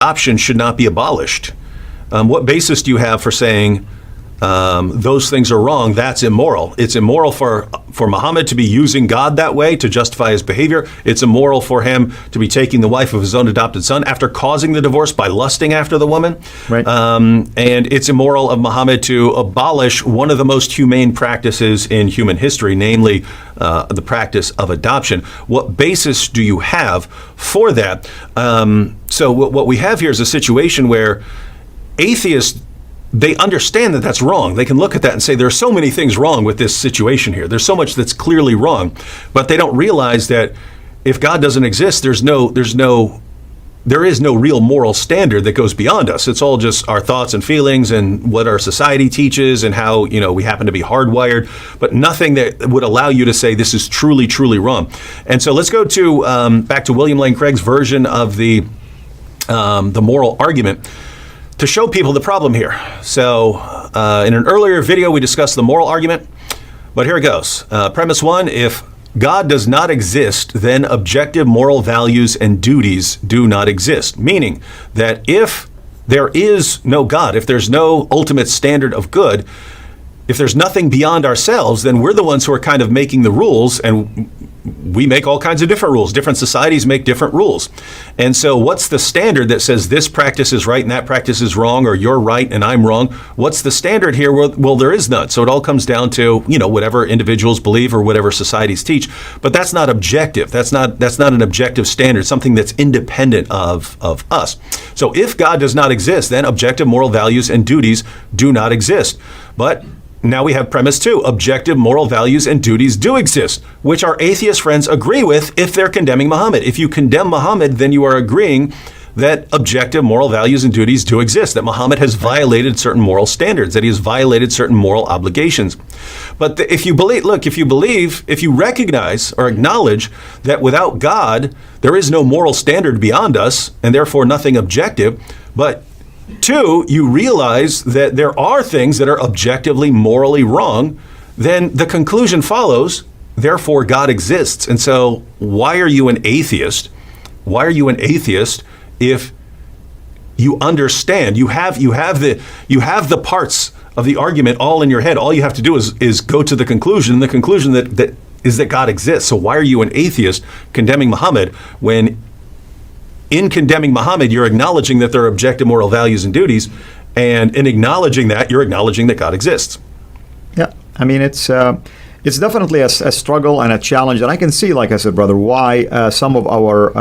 adoption should not be abolished. What basis do you have for saying those things are wrong? That's immoral. It's immoral for Muhammad to be using God that way to justify his behavior. It's immoral for him to be taking the wife of his own adopted son after causing the divorce by lusting after the woman. Right. And it's immoral of Muhammad to abolish one of the most humane practices in human history, namely the practice of adoption. What basis do you have for that? So what we have here is a situation where atheists, they understand that that's wrong. They can look at that and say there are so many things wrong with this situation here. There's so much that's clearly wrong, but they don't realize that if God doesn't exist, there is no real moral standard that goes beyond us. It's all just our thoughts and feelings and what our society teaches and how we happen to be hardwired, but nothing that would allow you to say this is truly, truly wrong. And so let's go to back to William Lane Craig's version of the moral argument to show people the problem here. So in an earlier video, we discussed the moral argument, but here it goes. Premise one, if God does not exist, then objective moral values and duties do not exist. Meaning that if there is no God, if there's no ultimate standard of good, if there's nothing beyond ourselves, then we're the ones who are kind of making the rules, and we make all kinds of different rules. Different societies make different rules. And so what's the standard that says this practice is right and that practice is wrong, or you're right and I'm wrong? What's the standard here? Well, there is none. So it all comes down to, whatever individuals believe or whatever societies teach. But that's not objective. That's not an objective standard, something that's independent of us. So if God does not exist, then objective moral values and duties do not exist. But now we have premise two. Objective moral values and duties do exist, which our atheist friends agree with if they're condemning Muhammad. If you condemn Muhammad, then you are agreeing that objective moral values and duties do exist, that Muhammad has violated certain moral standards, that he has violated certain moral obligations. But if you recognize or acknowledge that without God, there is no moral standard beyond us, and therefore nothing objective, but two, you realize that there are things that are objectively morally wrong, then the conclusion follows, therefore God exists. And so why are you an atheist? Why are you an atheist if you understand, you have the parts of the argument all in your head? All you have to do is go to the conclusion, and the conclusion that is that God exists. So why are you an atheist condemning Muhammad when in condemning Muhammad, you're acknowledging that there are objective moral values and duties, and in acknowledging that, you're acknowledging that God exists. Yeah, I mean, it's definitely a struggle and a challenge, and I can see, like I said, brother, why some of our